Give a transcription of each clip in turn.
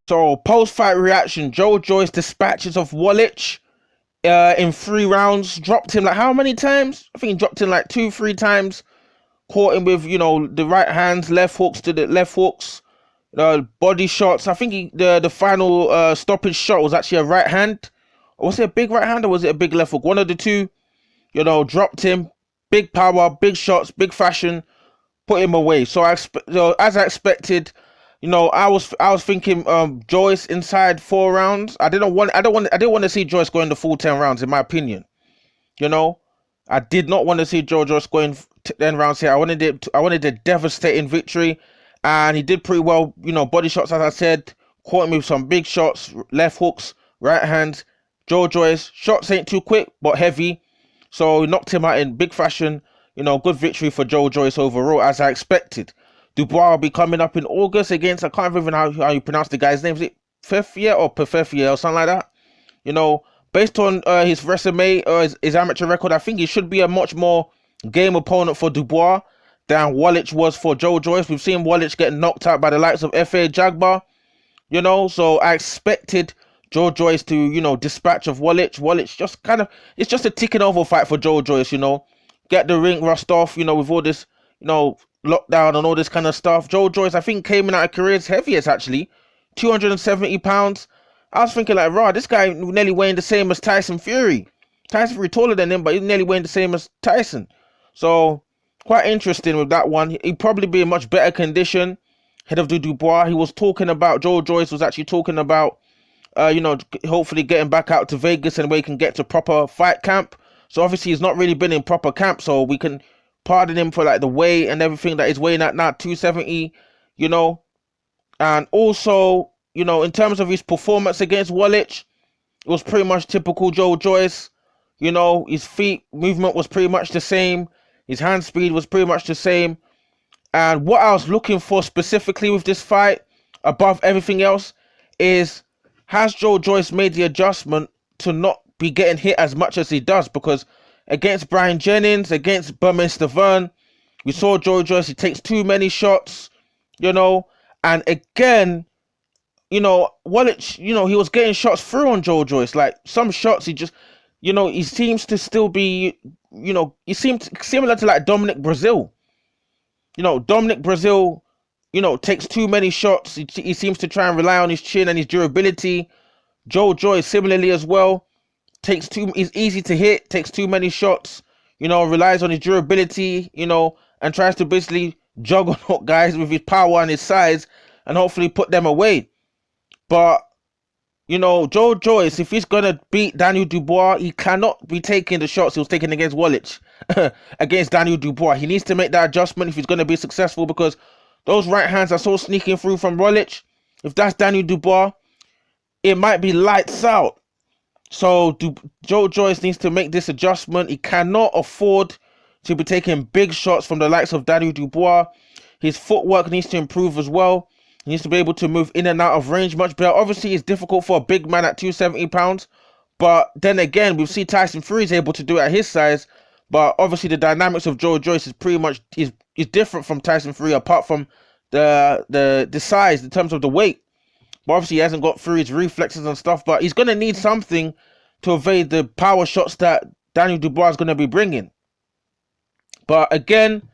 So post-fight reaction, Joyce dispatches of Wallisch in 3 rounds, dropped him like how many times? I think he dropped him like 2, 3 times, caught him with, the right hands, left hooks to the left hooks, body shots. I think the final stoppage shot was actually a right hand. Or was it a big right hand or was it a big left hook? One of the two, dropped him. Big power, big shots, big fashion, put him away. So as I expected, I was thinking Joyce inside 4 rounds. I didn't want to see Joyce going the full 10 rounds, in my opinion. You know, I did not want to see Joyce going 10 rounds here. I wanted a devastating victory, and he did pretty well. Body shots, as I said, caught him with some big shots, left hooks, right hands. Joyce shots ain't too quick but heavy, so he knocked him out in big fashion. Good victory for Joyce overall, as I expected. Dubois will be coming up in August against, I can't even know how you pronounce the guy's name. Is it Fefia or Pefefia or something like that? Based on his resume or his amateur record, I think he should be a much more game opponent for Dubois than Wallisch was for Joyce. We've seen Wallisch get knocked out by the likes of F.A. Jagbar, so I expected Joyce to, dispatch of Wallisch. Wallisch just it's just a ticking over fight for Joyce, get the ring rust off, with all this, lockdown and all this kind of stuff. Joyce, I think, came in at a career's heaviest, actually, 270 pounds. I was thinking like, raw, this guy nearly weighing the same as Tyson Fury. Tyson Fury taller than him, but he's nearly weighing the same as Tyson. So quite interesting with that one. He'd probably be in much better condition head of the Dubois. He was talking about, Joyce was actually talking about, hopefully getting back out to Vegas and where he can get to proper fight camp. So obviously he's not really been in proper camp, so we can pardon him for like the weight and everything that he's weighing at now, 270, and also, in terms of his performance against Wallisch, it was pretty much typical Joyce. His feet movement was pretty much the same. His hand speed was pretty much the same. And what I was looking for specifically with this fight, above everything else, is has Joyce made the adjustment to not be getting hit as much as he does? Because against Brian Jennings, against Buckminster Fury, we saw Joyce, he takes too many shots, and again, Wallisch, he was getting shots through on Joyce. Like some shots, he just, he seems to still be, he seems similar to like Dominic Brazil. Dominic Brazil, takes too many shots. He seems to try and rely on his chin and his durability. Joyce similarly as well. He's easy to hit, takes too many shots, relies on his durability, and tries to basically juggernaut guys with his power and his size and hopefully put them away. But, Joyce, if he's gonna beat Daniel Dubois, he cannot be taking the shots he was taking against Wallisch against Daniel Dubois. He needs to make that adjustment if he's gonna be successful, because those right hands I saw sneaking through from Wallisch, if that's Daniel Dubois, it might be lights out. So Joyce needs to make this adjustment. He cannot afford to be taking big shots from the likes of Daniel Dubois. His footwork needs to improve as well. He needs to be able to move in and out of range much better. Obviously, it's difficult for a big man at 270 pounds. But then again, we've seen Tyson Fury is able to do it at his size. But obviously, the dynamics of Joyce is pretty much is different from Tyson Fury, apart from the size in terms of the weight. But obviously, he hasn't got Fury's reflexes and stuff. But he's going to need something to evade the power shots that Daniel Dubois is going to be bringing. But again,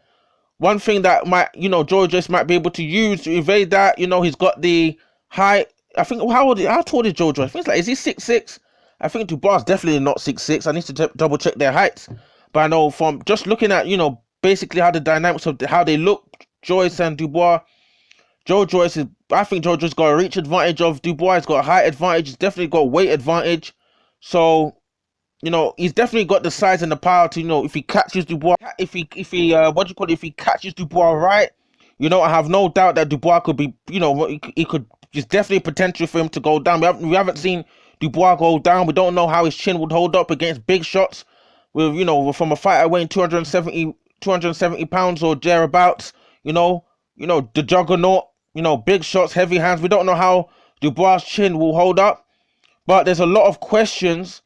one thing that might, Joyce might be able to use to evade that, he's got the height. I think, how tall is Joyce? I think it's like, is he 6'6"? I think Dubois is definitely not 6'6". I need to double check their heights. But I know from just looking at, basically how the dynamics of how they look, Joyce and Dubois, Joyce I think Joyce got a reach advantage of Dubois. He's got a height advantage. He's definitely got weight advantage. So, he's definitely got the size and the power to, if he catches Dubois, if he catches Dubois right, I have no doubt that Dubois could be, he could, there's definitely potential for him to go down. We haven't seen Dubois go down. We don't know how his chin would hold up against big shots with, from a fighter weighing 270 pounds or thereabouts, the juggernaut, big shots, heavy hands. We don't know how Dubois' chin will hold up, but there's a lot of questions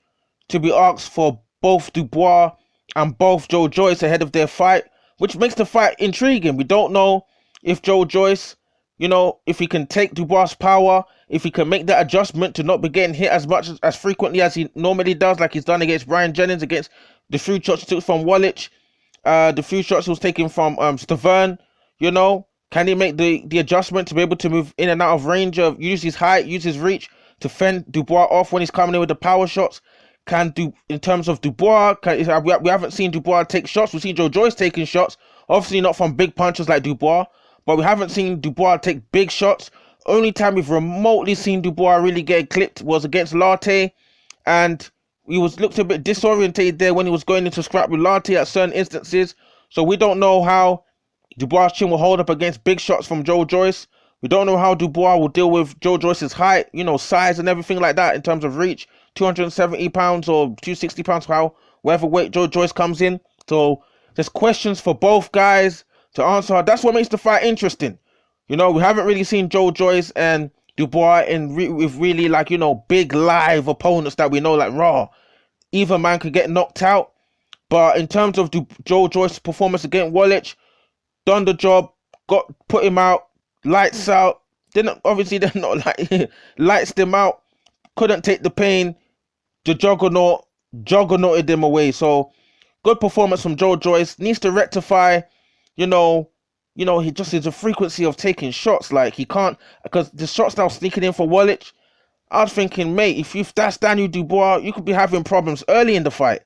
to be asked for both Dubois and both Joyce ahead of their fight, which makes the fight intriguing. We don't know if Joyce You know, if he can take Dubois' power, if he can make that adjustment to not be getting hit as much as frequently as he normally does, like he's done against Brian Jennings, against the few shots he took from Wallisch, the few shots he was taking from Stavern, you know, can he make the adjustment to be able to move in and out of range, of use his height, use his reach to fend Dubois off when he's coming in with the power shots? Can do in terms of Dubois, we haven't seen Dubois take shots. We've seen Joe Joyce taking shots, obviously not from big punches like Dubois, but we haven't seen Dubois take big shots. Only time we've remotely seen Dubois really get clipped was against Latte, and he was looked a bit disorientated there when he was going into scrap with Latte at certain instances. So we don't know how Dubois' chin will hold up against big shots from Joe Joyce. We don't know how Dubois will deal with Joe Joyce's height, you know, size and everything like that in terms of reach. 270 pounds or 260 pounds, whatever weight Joe Joyce comes in. So there's questions for both guys to answer. That's what makes the fight interesting. You know, we haven't really seen Joe Joyce and Dubois with really, like, you know, big live opponents that we know, like Raw. Either man could get knocked out. But in terms of Joe Joyce's performance against Wallisch, done the job, put him out, lights out. Didn't obviously they're not like lights them out. Couldn't take the pain. The juggernauted them away. So good performance from Joe Joyce. Needs to rectify, you know, he just has a frequency of taking shots. Like he can't, because the shots now sneaking in for Wallisch. I was thinking, mate, if that's Daniel Dubois, you could be having problems early in the fight.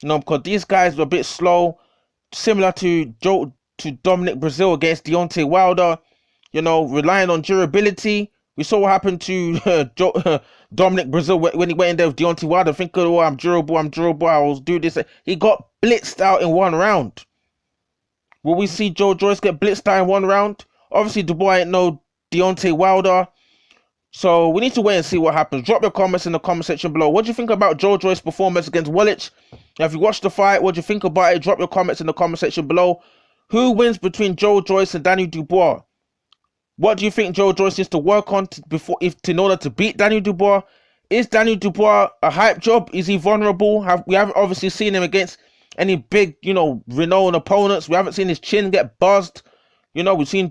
You know, because these guys were a bit slow, similar to Dominic Brazil against Deontay Wilder. You know, relying on durability. We saw what happened to Dominic Brazil when he went in there with Deontay Wilder, thinking, oh, I'm durable, I will do this. He got blitzed out in one round. Will we see Joe Joyce get blitzed out in one round? Obviously, Dubois ain't no Deontay Wilder. So we need to wait and see what happens. Drop your comments in the comment section below. What do you think about Joe Joyce's performance against Wallisch? Have you watched the fight? What do you think about it? Drop your comments in the comment section below. Who wins between Joe Joyce and Daniel Dubois? What do you think Joe Joyce needs to work on in order to beat Daniel Dubois? Is Daniel Dubois a hype job? Is he vulnerable? We haven't obviously seen him against any big, you know, renowned opponents. We haven't seen his chin get buzzed. You know, we've seen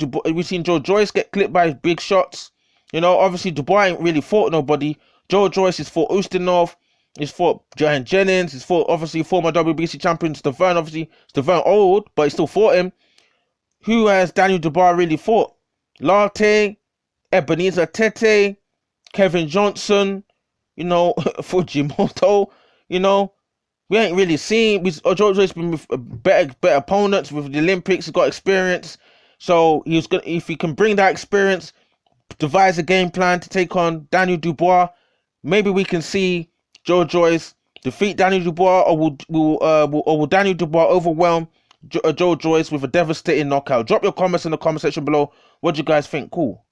Joe Joyce get clipped by big shots. You know, obviously Dubois ain't really fought nobody. Joe Joyce has fought Ustinov. He's fought Brian Jennings. He's fought obviously former WBC champion Stavern. Obviously Stavern old, but he still fought him. Who has Daniel Dubois really fought? Latte, Ebenezer Tete, Kevin Johnson, you know, Fujimoto, you know. We ain't really seen. Joe Joyce's been with better opponents with the Olympics. He's got experience. So he's gonna, if he can bring that experience, devise a game plan to take on Daniel Dubois, maybe we can see Joe Joyce defeat Daniel Dubois, or will Daniel Dubois overwhelm Joe Joyce with a devastating knockout? Drop your comments in the comment section below. What do you guys think? Cool.